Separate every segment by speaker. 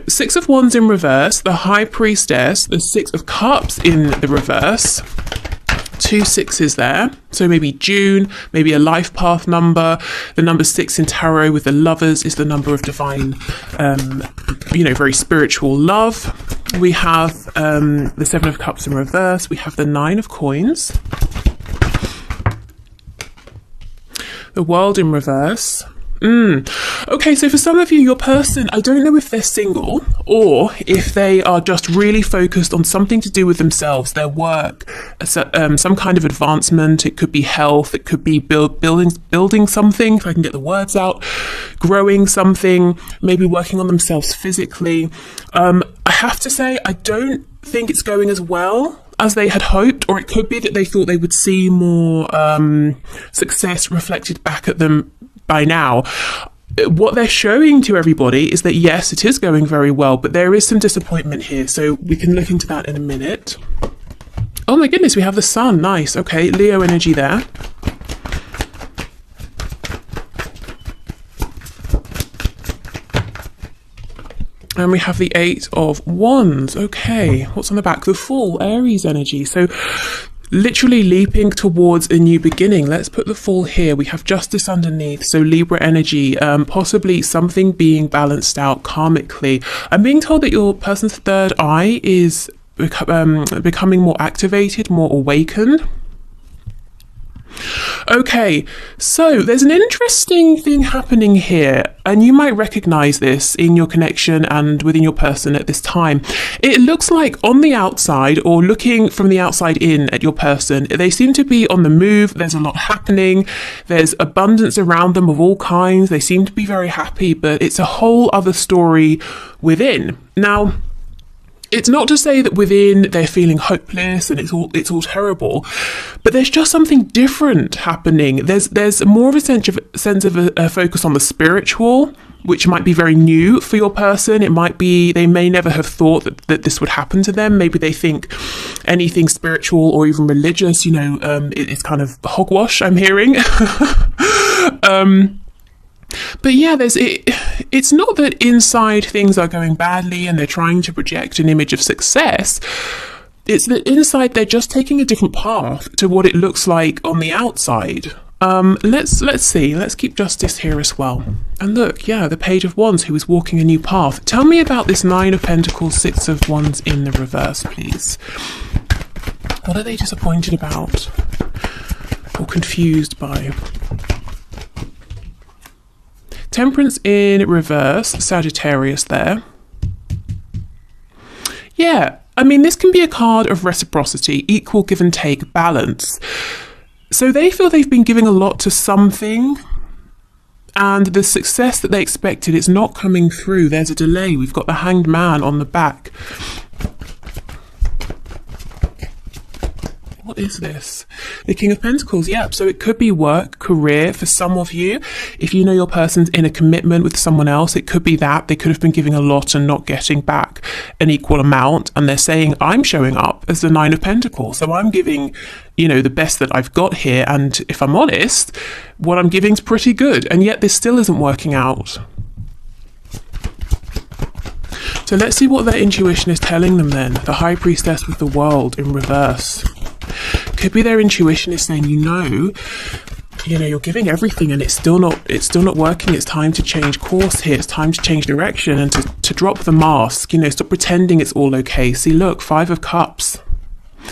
Speaker 1: Six of Wands in reverse, the High Priestess, the Six of Cups in the reverse. Two sixes there, so maybe June, maybe a life path number. The number 6 in tarot with the Lovers is the number of divine, very spiritual love. We have the 7 of Cups in reverse. We have the 9 of Coins, the World in reverse. Okay, so for some of you, your person, I don't know if they're single or if they are just really focused on something to do with themselves, their work, some kind of advancement. It could be health, it could be building something, if I can get the words out, growing something, maybe working on themselves physically. I have to say, I don't think it's going as well as they had hoped, or it could be that they thought they would see more success reflected back at them by now. What they're showing to everybody is that yes, it is going very well, but there is some disappointment here, so we can look into that in a minute. Oh my goodness, we have the Sun. Nice. Okay, Leo energy there. And we have the 8 of Wands. Okay, what's on the back? The Fool, Aries energy. So literally leaping towards a new beginning. Let's put the Fool here. We have Justice underneath, so Libra energy, possibly something being balanced out karmically. I'm being told that your person's third eye is becoming more activated, more awakened. Okay, so there's an interesting thing happening here, and you might recognize this in your connection and within your person at this time. It looks like on the outside, or looking from the outside in at your person, they seem to be on the move. There's a lot happening. There's abundance around them of all kinds. They seem to be very happy, but it's a whole other story within. Now, it's not to say that within they're feeling hopeless and it's all terrible, but there's just something different happening. There's more of a sense of a focus on the spiritual, which might be very new for your person. It might be they may never have thought that this would happen to them. Maybe they think anything spiritual or even religious, it's kind of hogwash, I'm hearing. But yeah, it's not that inside things are going badly and they're trying to project an image of success. It's that inside they're just taking a different path to what it looks like on the outside. Let's see. Let's keep Justice here as well. And look, yeah, the Page of Wands, who is walking a new path. Tell me about this 9 of Pentacles, 6 of Wands in the reverse, please. What are they disappointed about or confused by? Temperance in reverse, Sagittarius there. Yeah, I mean, this can be a card of reciprocity, equal give and take, balance. So they feel they've been giving a lot to something, and the success that they expected is not coming through. There's a delay. We've got the Hanged Man on the back. What is this? The King of Pentacles. Yep. So it could be work, career for some of you. If you know your person's in a commitment with someone else, it could be that they could have been giving a lot and not getting back an equal amount. And they're saying, I'm showing up as the 9 of Pentacles. So I'm giving, the best that I've got here. And if I'm honest, what I'm giving is pretty good. And yet this still isn't working out. So let's see what their intuition is telling them then. The High Priestess with the World in reverse. Could be their intuition is saying, you're giving everything and it's still not working. It's time to change course here. It's time to change direction and to drop the mask, stop pretending it's all okay. See, look, 5 of Cups.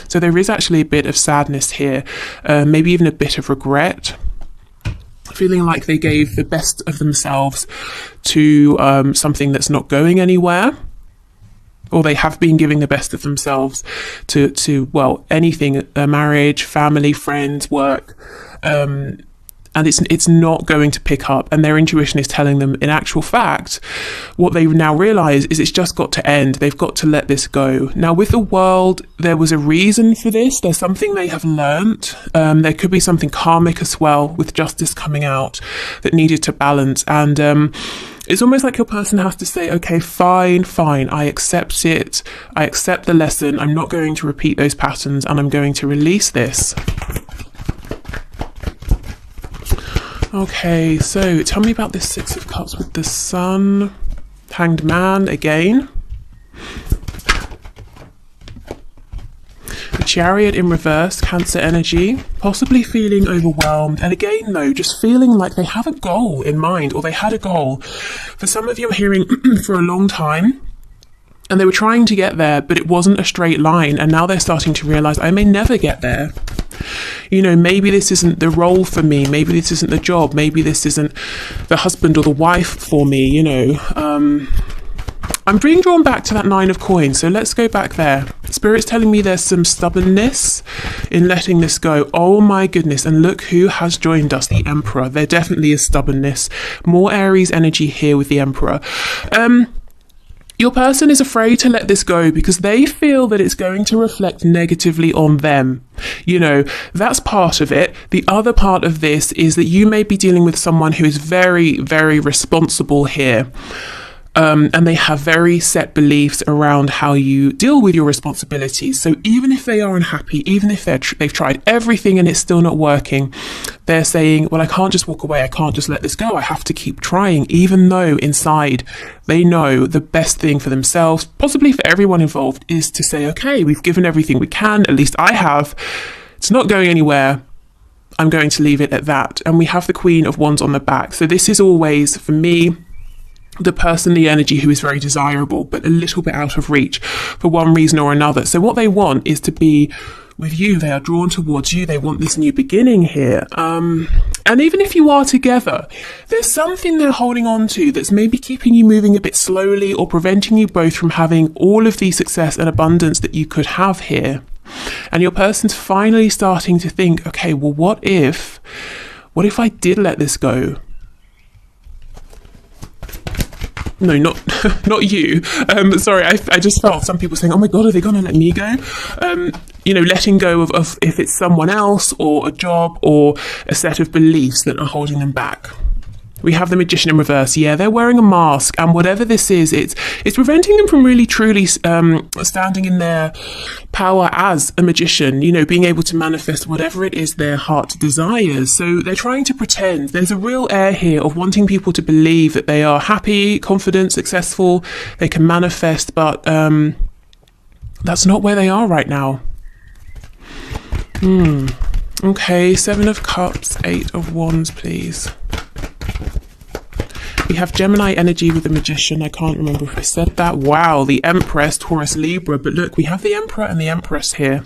Speaker 1: So there is actually a bit of sadness here, maybe even a bit of regret. Feeling like they gave the best of themselves to something that's not going anywhere. Or they have been giving the best of themselves to anything, a marriage, family, friends, work, and it's not going to pick up. And their intuition is telling them, in actual fact, what they now realise is it's just got to end. They've got to let this go. Now, with the World, there was a reason for this. There's something they have learnt. There could be something karmic as well, with Justice coming out, that needed to balance. And it's almost like your person has to say, okay, fine, I accept it. I accept the lesson. I'm not going to repeat those patterns and I'm going to release this. Okay, so tell me about this 6 of Cups with the Sun. Hanged Man again. The Chariot in reverse, Cancer energy, possibly feeling overwhelmed. And again, though, just feeling like they have a goal in mind, or they had a goal. For some of you, I'm hearing for a long time, and they were trying to get there, but it wasn't a straight line. And now they're starting to realize, I may never get there. You know, maybe this isn't the role for me. Maybe this isn't the job. Maybe this isn't the husband or the wife for me, you know. I'm being drawn back to that 9 of coins, so let's go back there. Spirit's telling me there's some stubbornness in letting this go. Oh my goodness, and look who has joined us, the Emperor. There definitely is stubbornness. More Aries energy here with the Emperor. Your person is afraid to let this go because they feel that it's going to reflect negatively on them. You know, that's part of it. The other part of this is that you may be dealing with someone who is very, very responsible here. And they have very set beliefs around how you deal with your responsibilities. So even if they are unhappy, even if they've tried everything and it's still not working, they're saying, well, I can't just walk away. I can't just let this go. I have to keep trying, even though inside they know the best thing for themselves, possibly for everyone involved, is to say, okay, we've given everything we can. At least I have. It's not going anywhere. I'm going to leave it at that. And we have the Queen of Wands on the back. So this is always, for me, the person, the energy who is very desirable, but a little bit out of reach for one reason or another. So what they want is to be with you. They are drawn towards you. They want this new beginning here. And even if you are together, there's something they're holding on to that's maybe keeping you moving a bit slowly or preventing you both from having all of the success and abundance that you could have here. And your person's finally starting to think, okay, well, what if I did let this go? No, not you. Sorry, I just felt some people saying, oh my God, are they going to let me go? You know, letting go of if it's someone else or a job or a set of beliefs that are holding them back. We have the Magician in reverse. Yeah, they're wearing a mask, and whatever this is, it's preventing them from really truly standing in their power as a magician, you know, being able to manifest whatever it is their heart desires. So they're trying to pretend. There's a real air here of wanting people to believe that they are happy, confident, successful, they can manifest, but that's not where they are right now. Okay, 7 of Cups, 8 of Wands, please. We have Gemini energy with the Magician. I can't remember if I said that. Wow, the Empress, Taurus, Libra. But look, we have the Emperor and the Empress here.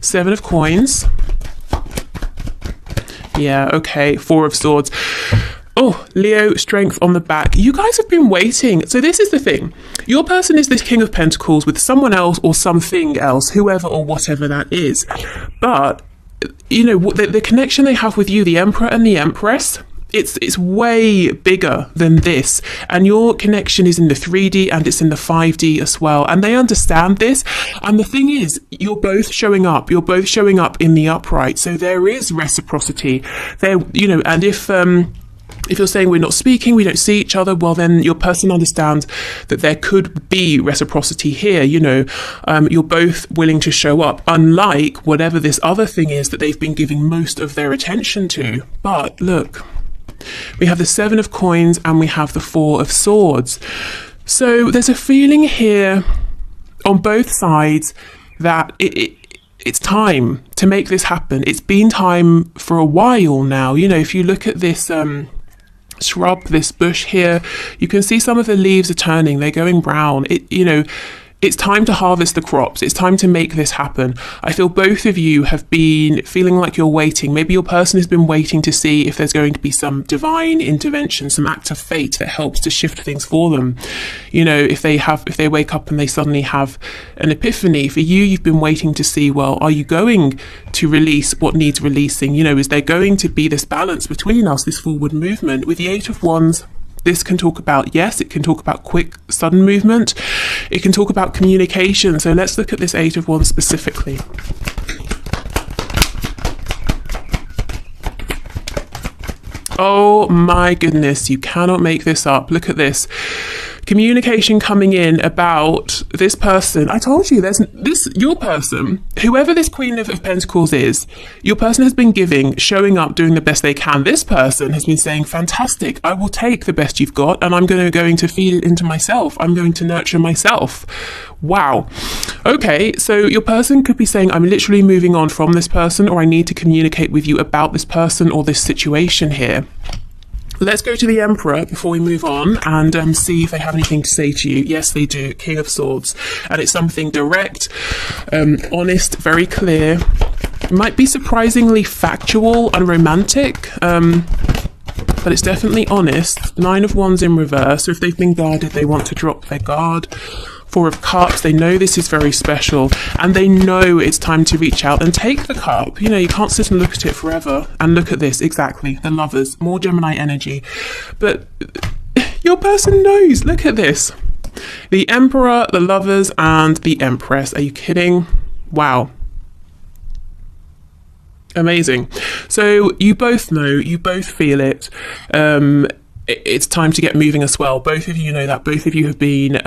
Speaker 1: 7 of Coins. Yeah, okay. 4 of Swords. Oh, Leo, Strength on the back. You guys have been waiting. So this is the thing. Your person is this King of Pentacles with someone else or something else, whoever or whatever that is. But you know, the connection they have with you, the Emperor and the Empress, it's way bigger than this. And your connection is in the 3D and it's in the 5D as well. And they understand this. And the thing is, you're both showing up. You're both showing up in the upright. So there is reciprocity there, you know, and if you're saying we're not speaking, we don't see each other, well, then your person understands that there could be reciprocity here. You know, you're both willing to show up, unlike whatever this other thing is that they've been giving most of their attention to. But look, we have the 7 of Coins and we have the 4 of Swords. So there's a feeling here on both sides that it's time to make this happen. It's been time for a while now. You know, if you look at this shrub, this bush here, you can see some of the leaves are turning, they're going brown. You know, it's time to harvest the crops. It's time to make this happen. I feel both of you have been feeling like you're waiting. Maybe your person has been waiting to see if there's going to be some divine intervention, some act of fate that helps to shift things for them. You know, if they wake up and they suddenly have an epiphany. For you, you've been waiting to see, well, are you going to release what needs releasing? You know, is there going to be this balance between us, this forward movement? With the 8 of Wands, this can talk about, yes, it can talk about quick, sudden movement. It can talk about communication. So let's look at this 8 of Wands specifically. Oh my goodness, you cannot make this up. Look at this. communication coming in about this person. I told you, there's this, your person, whoever this Queen of Pentacles is, your person has been giving, showing up, doing the best they can. This person has been saying, fantastic, I will take the best you've got and I'm going to feed it into myself. I'm going to nurture myself. Wow. Okay, so your person could be saying, I'm literally moving on from this person, or I need to communicate with you about this person or this situation here. Let's go to the Emperor before we move on and see if they have anything to say to you. Yes, they do. King of Swords. And it's something direct, honest, very clear. It might be surprisingly factual and romantic, but it's definitely honest. 9 of Wands in reverse. So if they've been guarded, they want to drop their guard. 4 of Cups, they know this is very special and they know it's time to reach out and take the cup. You know, you can't sit and look at it forever. And look at this, exactly, the Lovers, more Gemini energy. But your person knows, look at this. The Emperor, the Lovers and the Empress. Are you kidding? Wow. Amazing. So you both know, you both feel it. It's time to get moving as well. Both of you know that. Both of you have been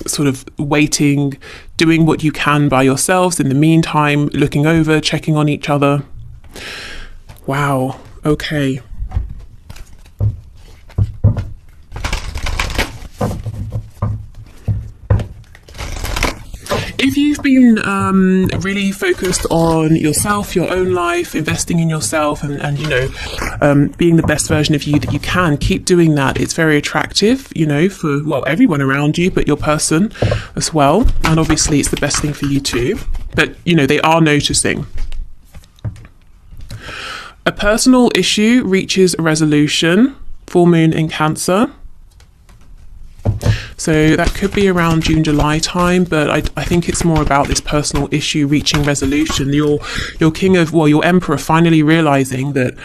Speaker 1: sort of waiting, doing what you can by yourselves. In the meantime, looking over, checking on each other. Wow. Okay. If you've been really focused on yourself, your own life, investing in yourself and you know, being the best version of you that you can, keep doing that. It's very attractive, you know, for, well, everyone around you, but your person as well. And obviously it's the best thing for you too. But, you know, they are noticing. A personal issue reaches a resolution. Full moon in Cancer. So that could be around June, July time, but I think it's more about this personal issue reaching resolution. Your King of, well, your Emperor finally realizing that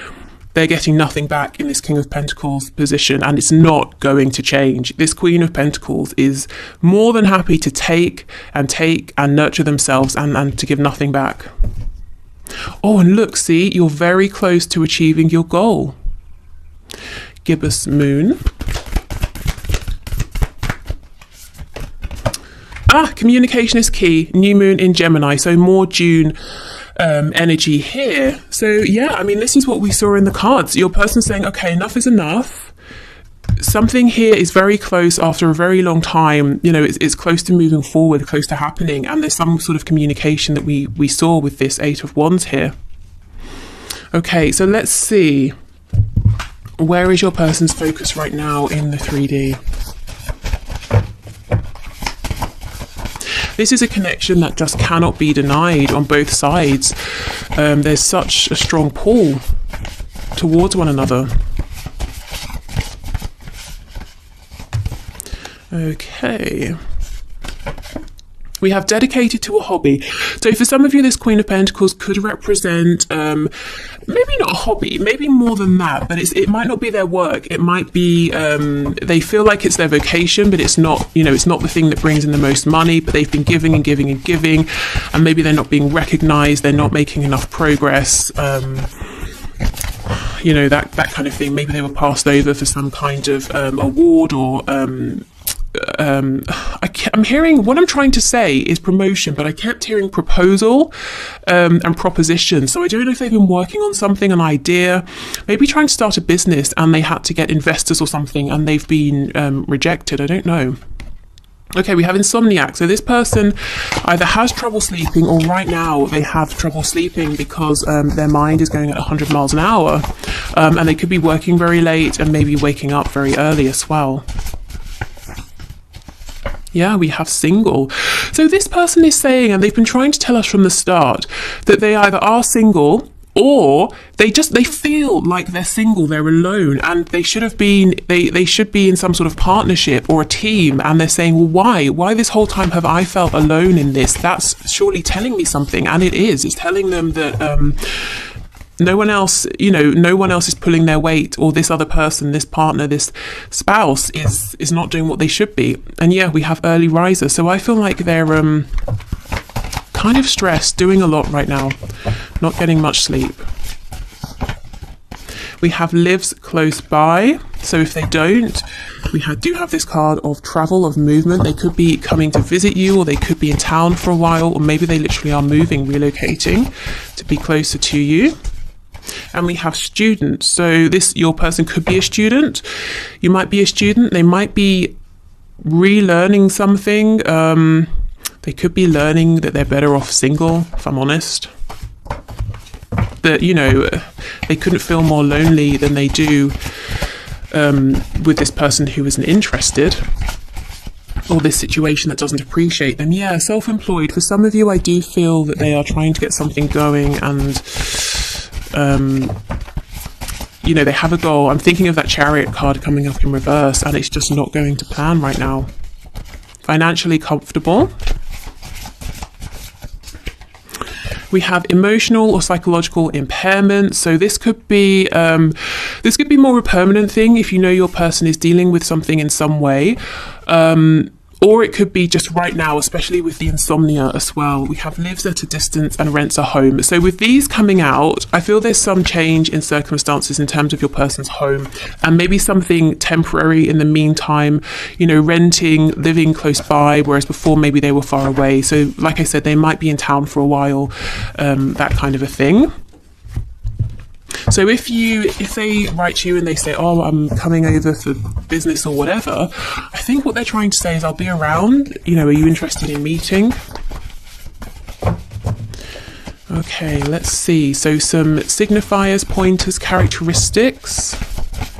Speaker 1: they're getting nothing back in this King of Pentacles position and it's not going to change. This Queen of Pentacles is more than happy to take and nurture themselves and to give nothing back. Oh, and look, see, you're very close to achieving your goal. Gibbous Moon. Communication is key. New moon in Gemini, so more June energy here. So yeah, I mean, this is what we saw in the cards. Your person saying, okay, enough is enough. Something here is very close after a very long time. You know, it's close to moving forward, close to happening. And there's some sort of communication that we saw with this 8 of Wands here. Okay, so let's see. Where is your person's focus right now in the 3D? This is a connection that just cannot be denied on both sides. There's such a strong pull towards one another. Okay. We have dedicated to a hobby. So for some of you, this Queen of Pentacles could represent maybe not a hobby, maybe more than that, but it might not be their work. It might be they feel like it's their vocation, but it's not, you know, it's not the thing that brings in the most money, but they've been giving and giving and giving, and maybe they're not being recognized, they're not making enough progress. You know, that kind of thing. Maybe they were passed over for some kind of award or I'm hearing, what I'm trying to say is promotion, but I kept hearing proposal and proposition. So I don't know if they've been working on something, an idea, maybe trying to start a business and they had to get investors or something and they've been rejected. I don't know. Okay, we have insomniac. So this person either has trouble sleeping or right now they have trouble sleeping because their mind is going at 100 miles an hour. And they could be working very late and maybe waking up very early as well. Yeah, we have single. So this person is saying, and they've been trying to tell us from the start, that they either are single or they feel like they're single, they're alone, and they should have been, they should be in some sort of partnership or a team, and they're saying, well, why this whole time have I felt alone in this? That's surely telling me something, and it is. It's telling them that no one else, you know, no one else is pulling their weight, or this other person, this partner, this spouse is not doing what they should be. And yeah, we have early riser. So I feel like they're kind of stressed, doing a lot right now, not getting much sleep. We have lives close by. So if they don't, we do have this card of travel, of movement. They could be coming to visit you, or they could be in town for a while, or maybe they literally are moving, relocating to be closer to you. And we have students. So your person could be a student. You might be a student. They might be relearning something. They could be learning that they're better off single, if I'm honest. That, you know, they couldn't feel more lonely than they do with this person who isn't interested, or this situation that doesn't appreciate them. Yeah, self-employed. For some of you, I do feel that they are trying to get something going, and you know, they have a goal. I'm thinking of that Chariot card coming up in reverse, and it's just not going to plan right now. Financially comfortable. We have emotional or psychological impairment. So this could be more a permanent thing if you know your person is dealing with something in some way. Or it could be just right now, especially with the insomnia as well. We have lives at a distance and rents a home. So with these coming out, I feel there's some change in circumstances in terms of your person's home, and maybe something temporary in the meantime, you know, renting, living close by, whereas before maybe they were far away. So like I said, they might be in town for a while, that kind of a thing. So if they write to you and they say, oh, I'm coming over for business or whatever, I think what they're trying to say is, I'll be around, you know, are you interested in meeting? Okay, let's see. So some signifiers, pointers, characteristics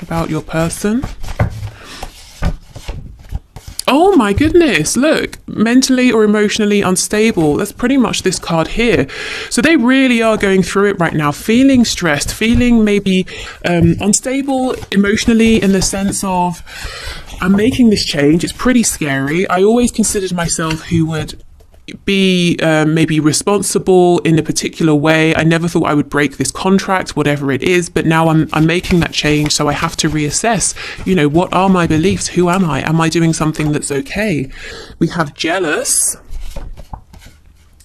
Speaker 1: about your person. Oh my goodness, look, mentally or emotionally unstable. That's pretty much this card here. So they really are going through it right now, feeling stressed, feeling maybe unstable emotionally, in the sense of, I'm making this change. It's pretty scary. I always considered myself who would be maybe responsible in a particular way. I never thought I would break this contract, whatever it is, but now I'm making that change, so I have to reassess, you know, what are my beliefs? Who am I? Am I doing something that's okay? We have jealous,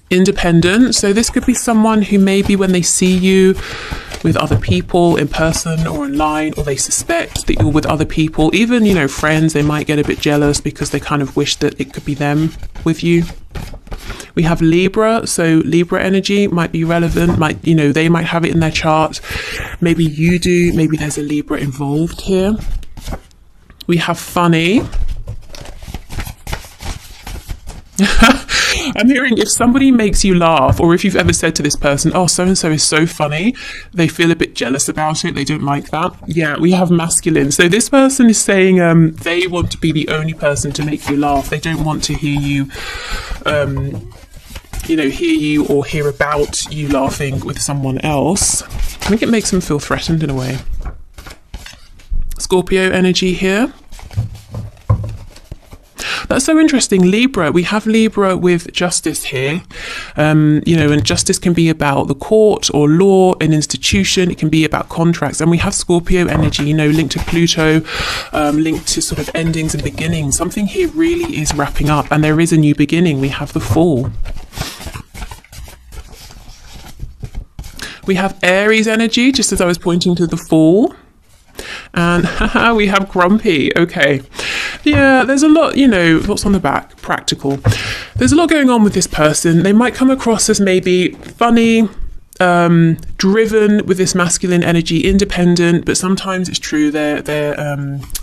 Speaker 1: independent. So this could be someone who maybe when they see you with other people in person or online, or they suspect that you're with other people, even, you know, friends, they might get a bit jealous because they kind of wish that it could be them with you. We have Libra, so Libra energy might be relevant, you know, they might have it in their chart. Maybe you do, maybe there's a Libra involved here. We have funny. I'm hearing if somebody makes you laugh, or if you've ever said to this person, oh, so-and-so is so funny, they feel a bit jealous about it, they don't like that. Yeah, we have masculine. So this person is saying they want to be the only person to make you laugh. They don't want to hear you, you know, hear you or hear about you laughing with someone else. I think it makes them feel threatened in a way. Scorpio energy here. That's so interesting. Libra, we have Libra with justice here, you know, and justice can be about the court or law, an institution. It can be about contracts. And we have Scorpio energy, you know, linked to Pluto, linked to sort of endings and beginnings. Something here really is wrapping up, and there is a new beginning. We have the Fool. We have Aries energy, just as I was pointing to the Fool. And we have Grumpy. Okay. Yeah, there's a lot, you know, what's on the back? Practical. There's a lot going on with this person. They might come across as maybe funny, driven with this masculine energy, independent, but sometimes it's true they're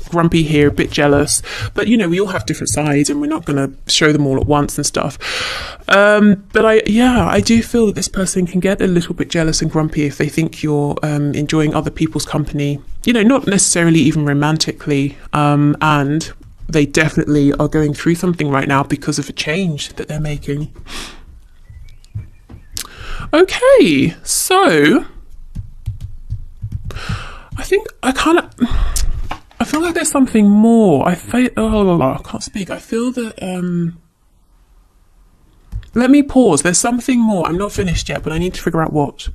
Speaker 1: grumpy here, a bit jealous. But, you know, we all have different sides, and we're not going to show them all at once and stuff. But I do feel that this person can get a little bit jealous and grumpy if they think you're enjoying other people's company, you know, not necessarily even romantically, and they definitely are going through something right now because of a change that they're making. Okay, so I think I feel like there's something more. I can't speak. I feel that let me pause. There's something more. I'm not finished yet, but I need to figure out what.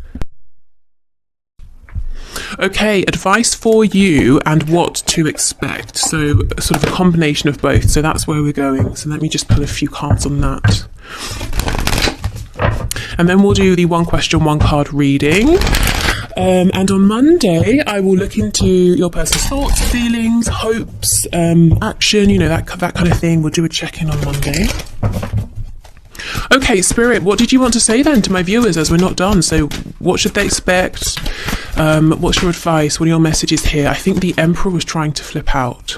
Speaker 1: Okay, advice for you and what to expect. So sort of a combination of both. So that's where we're going. So let me just pull a few cards on that. And then we'll do the one question, one card reading. And on Monday, I will look into your person's thoughts, feelings, hopes, action, you know, that kind of thing. We'll do a check-in on Monday. Okay, Spirit, what did you want to say then to my viewers as we're not done? So what should they expect? What's your advice? What are your messages here? I think the Emperor was trying to flip out.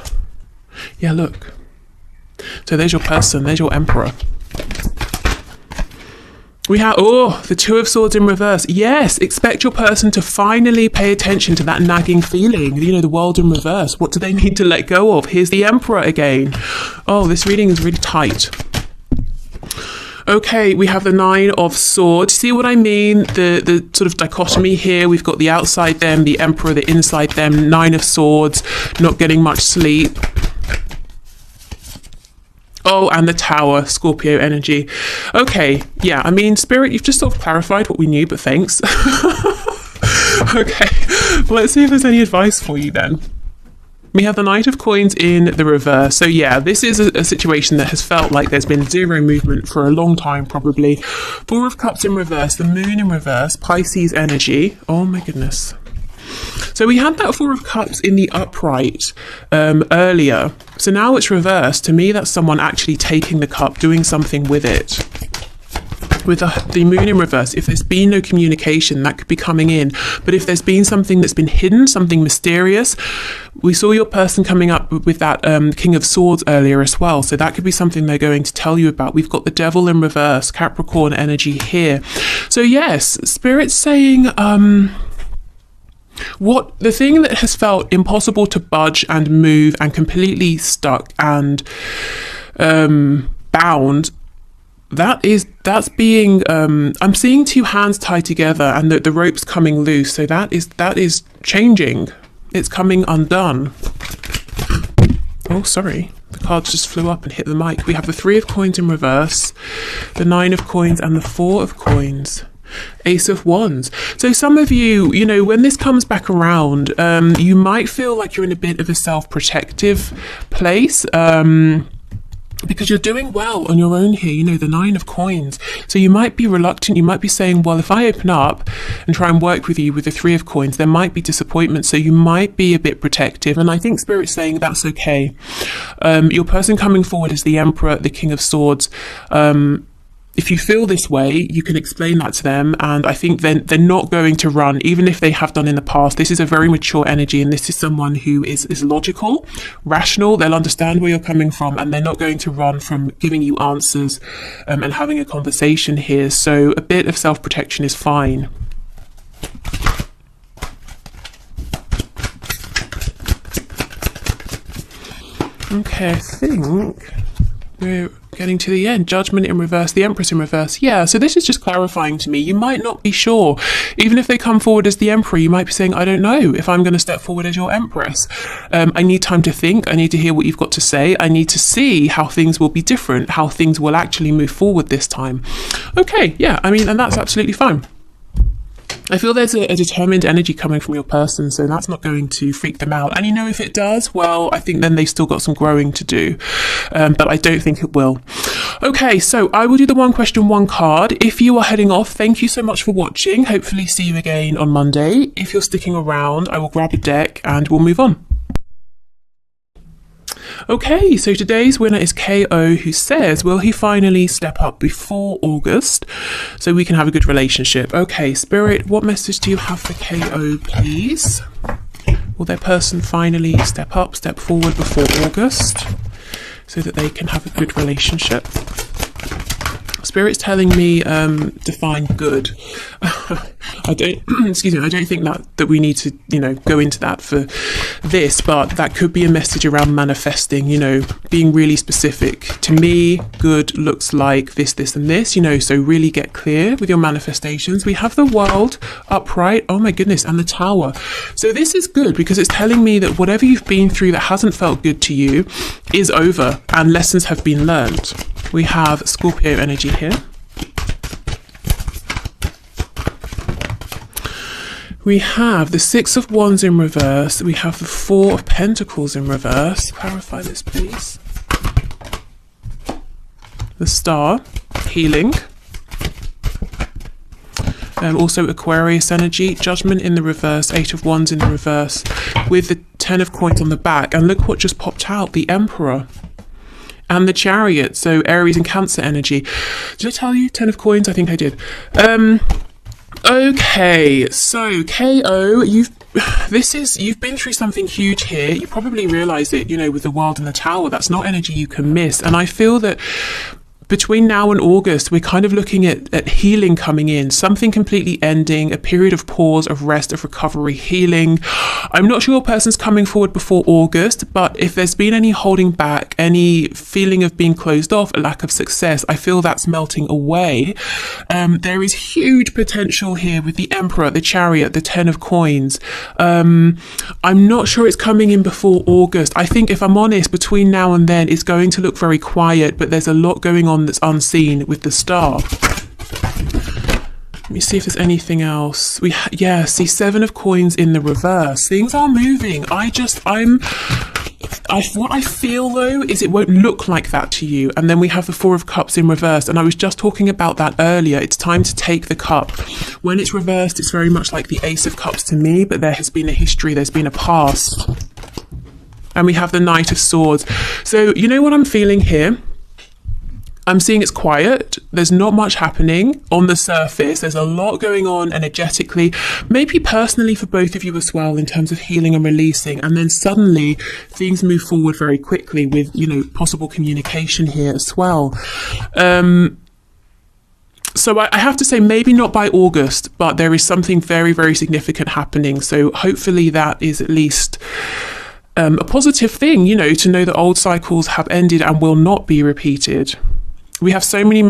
Speaker 1: Yeah, look. So there's your person, there's your Emperor. We have, the Two of Swords in reverse. Yes, expect your person to finally pay attention to that nagging feeling. You know, the world in reverse. What do they need to let go of? Here's the Emperor again. Oh, this reading is really tight. Okay, we have the Nine of Swords. See what I mean? The sort of dichotomy here. We've got the outside them, the Emperor, the inside them. Nine of Swords, not getting much sleep. Oh, and the Tower, Scorpio energy. Okay, yeah, I mean, Spirit, you've just sort of clarified what we knew, but thanks. Okay, well, let's see if there's any advice for you then. We have the Knight of Coins in the reverse. So yeah, this is a situation that has felt like there's been zero movement for a long time, probably. Four of Cups in reverse, the Moon in reverse, Pisces energy. Oh my goodness. So we had that Four of Cups in the upright earlier. So now it's reversed. To me, that's someone actually taking the cup, doing something with it. With the Moon in reverse, if there's been no communication, that could be coming in. But if there's been something that's been hidden, something mysterious, we saw your person coming up with that King of Swords earlier as well. So that could be something they're going to tell you about. We've got the Devil in reverse, Capricorn energy here. So yes, Spirit's saying... what the thing that has felt impossible to budge and move and completely stuck and bound, that's being I'm seeing two hands tied together and the rope's coming loose. So that is changing. It's coming undone. Oh, sorry. The cards just flew up and hit the mic. We have the Three of Coins in reverse, the Nine of Coins and the Four of Coins. Ace of Wands. So some of you, you know, when this comes back around, you might feel like you're in a bit of a self-protective place, because you're doing well on your own here, you know, the Nine of Coins. So you might be reluctant, you might be saying, well, if I open up and try and work with you with the Three of Coins, there might be disappointment. So you might be a bit protective. And I think Spirit's saying that's okay. Your person coming forward is the Emperor, the King of Swords. If you feel this way, you can explain that to them, and I think then they're not going to run, even if they have done in the past. This is a very mature energy, and this is someone who is logical, rational. They'll understand where you're coming from, and they're not going to run from giving you answers and having a conversation here. So a bit of self-protection is fine. Okay, I think we're getting to the end. Judgment in reverse, the Empress in reverse. Yeah, so this is just clarifying to me. You might not be sure. Even if they come forward as the Emperor, you might be saying, I don't know if I'm going to step forward as your Empress. I need time to think. I need to hear what you've got to say. I need to see how things will be different, how things will actually move forward this time. Okay, yeah, I mean, and that's absolutely fine. I feel there's a determined energy coming from your person, so that's not going to freak them out. And you know, if it does, well, I think then they've still got some growing to do, but I don't think it will. Okay, so I will do the one question, one card. If you are heading off, thank you so much for watching. Hopefully see you again on Monday. If you're sticking around, I will grab a deck and we'll move on. Okay, so today's winner is KO, who says, will he finally step up before August so we can have a good relationship? Okay, Spirit, what message do you have for KO, please? Will their person finally step up, step forward before August so that they can have a good relationship? Spirit's telling me define good. I don't excuse me, I don't think that we need to, you know, go into that for this, but that could be a message around manifesting, you know, being really specific. To me, good looks like this, this and this, you know, so really get clear with your manifestations. We have the World upright, oh my goodness, and the Tower. So this is good because it's telling me that whatever you've been through that hasn't felt good to you is over and lessons have been learned. We have Scorpio energy here. We have the Six of Wands in reverse. We have the Four of Pentacles in reverse. Clarify this, please. The Star, healing. Also Aquarius energy, Judgment in the reverse, 8 of Wands in the reverse, with the 10 of Coins on the back. And look what just popped out, the Emperor and the Chariot. So Aries and Cancer energy. Did I tell you 10 of Coins? I think I did. Okay, so KO, you've been through something huge here. You probably realise it, you know, with the World and the Tower. That's not energy you can miss. And I feel that between now and August, we're kind of looking at healing coming in, something completely ending, a period of pause, of rest, of recovery, healing. I'm not sure a person's coming forward before August, but if there's been any holding back, any feeling of being closed off, a lack of success, I feel that's melting away. There is huge potential here with the Emperor, the Chariot, the 10 of Coins. I'm not sure it's coming in before August. I think, if I'm honest, between now and then, it's going to look very quiet, but there's a lot going on that's unseen with the Star. Let me see if there's anything else. See 7 of Coins in the reverse. Things are moving. What I feel though is it won't look like that to you. And then we have the 4 of Cups in reverse. And I was just talking about that earlier. It's time to take the cup. When it's reversed, it's very much like the Ace of Cups to me, but there has been a history, there's been a past. And we have the Knight of Swords. So you know what I'm feeling here? I'm seeing it's quiet. There's not much happening on the surface. There's a lot going on energetically, maybe personally for both of you as well, in terms of healing and releasing. And then suddenly things move forward very quickly with, you know, possible communication here as well. So I have to say, maybe not by August, but there is something very, very significant happening. So hopefully that is at least a positive thing, you know, to know that old cycles have ended and will not be repeated. We have so many